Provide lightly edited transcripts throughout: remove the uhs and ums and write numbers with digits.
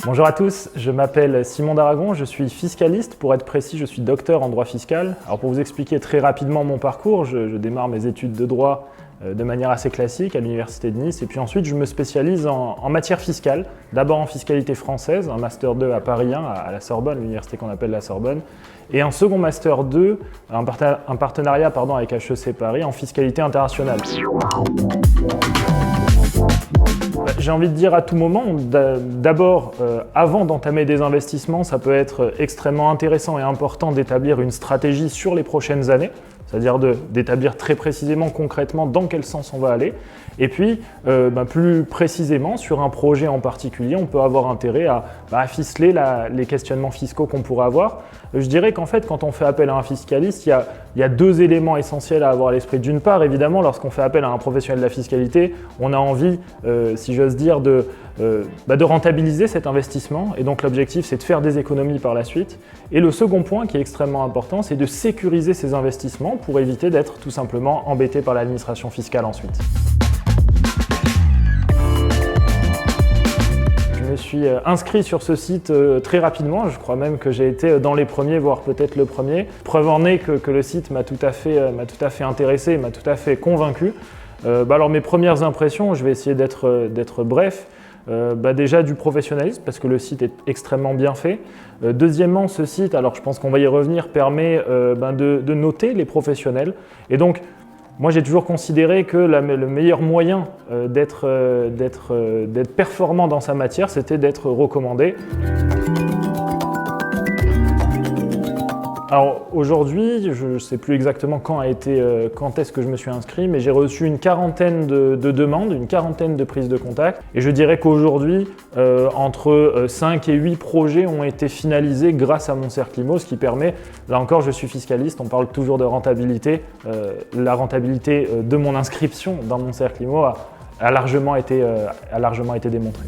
Bonjour à tous, je m'appelle Simon d'Aragon, je suis fiscaliste, pour être précis je suis docteur en droit fiscal. Alors pour vous expliquer très rapidement mon parcours, je démarre mes études de droit de manière assez classique à l'Université de Nice et puis ensuite je me spécialise en matière fiscale, d'abord en fiscalité française, un Master 2 à Paris 1 à la Sorbonne, l'université qu'on appelle la Sorbonne, et un second Master 2, un partenariat avec HEC Paris en fiscalité internationale. J'ai envie de dire à tout moment, d'abord, avant d'entamer des investissements, ça peut être extrêmement intéressant et important d'établir une stratégie sur les prochaines années, c'est-à-dire d'établir très précisément, concrètement, dans quel sens on va aller. Et puis, plus précisément, sur un projet en particulier, on peut avoir intérêt à ficeler les questionnements fiscaux qu'on pourrait avoir. Je dirais qu'en fait, quand on fait appel à un fiscaliste, il y a deux éléments essentiels à avoir à l'esprit. D'une part, évidemment, lorsqu'on fait appel à un professionnel de la fiscalité, on a envie, si j'ose dire, de rentabiliser cet investissement. Et donc, l'objectif, c'est de faire des économies par la suite. Et le second point, qui est extrêmement important, c'est de sécuriser ces investissements pour éviter d'être tout simplement embêté par l'administration fiscale ensuite. Je me suis inscrit sur ce site très rapidement, je crois même que j'ai été dans les premiers, voire peut-être le premier. Preuve en est que le site m'a tout à fait intéressé, m'a tout à fait convaincu. Alors mes premières impressions, je vais essayer d'être bref. Déjà du professionnalisme parce que le site est extrêmement bien fait. Deuxièmement, ce site, alors je pense qu'on va y revenir, permet de noter les professionnels. Et donc, moi j'ai toujours considéré que le meilleur moyen d'être performant dans sa matière, c'était d'être recommandé. Alors aujourd'hui, je ne sais plus exactement quand est-ce que je me suis inscrit, mais j'ai reçu une quarantaine de demandes, une quarantaine de prises de contact. Et je dirais qu'aujourd'hui, entre 5 et 8 projets ont été finalisés grâce à mon cercle IMO, ce qui permet, là encore je suis fiscaliste, on parle toujours de rentabilité. La rentabilité de mon inscription dans mon cercle IMO a largement été démontrée.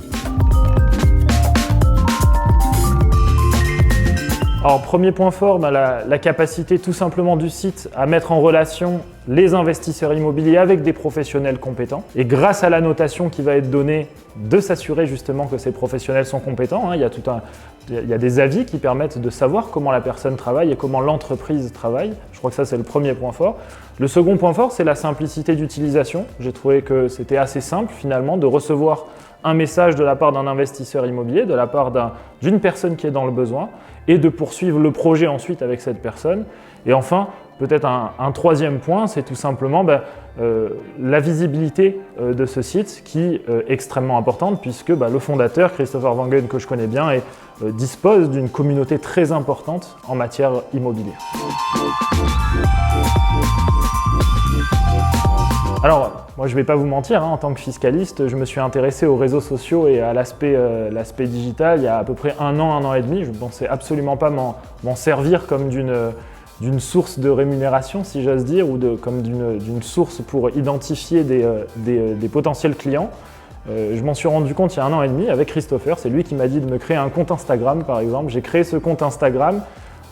Alors, premier point fort, la capacité tout simplement du site à mettre en relation les investisseurs immobiliers avec des professionnels compétents. Et grâce à la notation qui va être donnée, de s'assurer justement que ces professionnels sont compétents. Il y a des avis qui permettent de savoir comment la personne travaille et comment l'entreprise travaille. Je crois que ça, c'est le premier point fort. Le second point fort, c'est la simplicité d'utilisation. J'ai trouvé que c'était assez simple finalement de recevoir un message de la part d'un investisseur immobilier, de la part d'une personne qui est dans le besoin, et de poursuivre le projet ensuite avec cette personne. Et enfin, peut-être un troisième point, c'est tout simplement la visibilité de ce site qui est extrêmement importante puisque le fondateur, Christopher Wangen, que je connais bien, dispose d'une communauté très importante en matière immobilière. Alors, moi je ne vais pas vous mentir, en tant que fiscaliste, je me suis intéressé aux réseaux sociaux et à l'aspect digital il y a à peu près un an et demi. Je ne pensais absolument pas m'en servir comme d'une source de rémunération, si j'ose dire, ou comme d'une source pour identifier des potentiels clients. Je m'en suis rendu compte il y a un an et demi avec Christopher, c'est lui qui m'a dit de me créer un compte Instagram par exemple. J'ai créé ce compte Instagram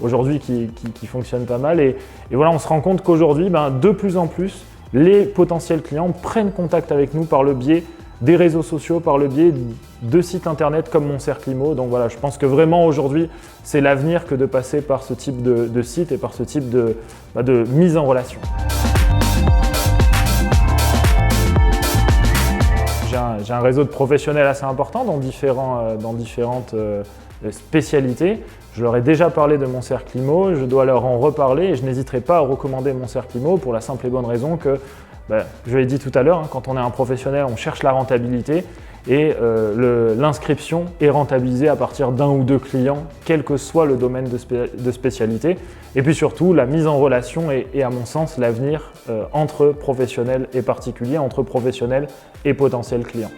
aujourd'hui qui fonctionne pas mal et voilà, on se rend compte qu'aujourd'hui, de plus en plus, les potentiels clients prennent contact avec nous par le biais des réseaux sociaux, par le biais de sites internet comme mon cercle IMO. Donc voilà, je pense que vraiment aujourd'hui, c'est l'avenir que de passer par ce type de site et par ce type de mise en relation. J'ai un réseau de professionnels assez important dans différentes spécialités. Je leur ai déjà parlé de mon cercle IMO, je dois leur en reparler et je n'hésiterai pas à recommander mon cercle IMO pour la simple et bonne raison que, je l'ai dit tout à l'heure, quand on est un professionnel, on cherche la rentabilité et l'inscription est rentabilisée à partir d'un ou deux clients, quel que soit le domaine de spécialité. Et puis surtout, la mise en relation est à mon sens l'avenir entre professionnels et particuliers, entre professionnels et potentiels clients.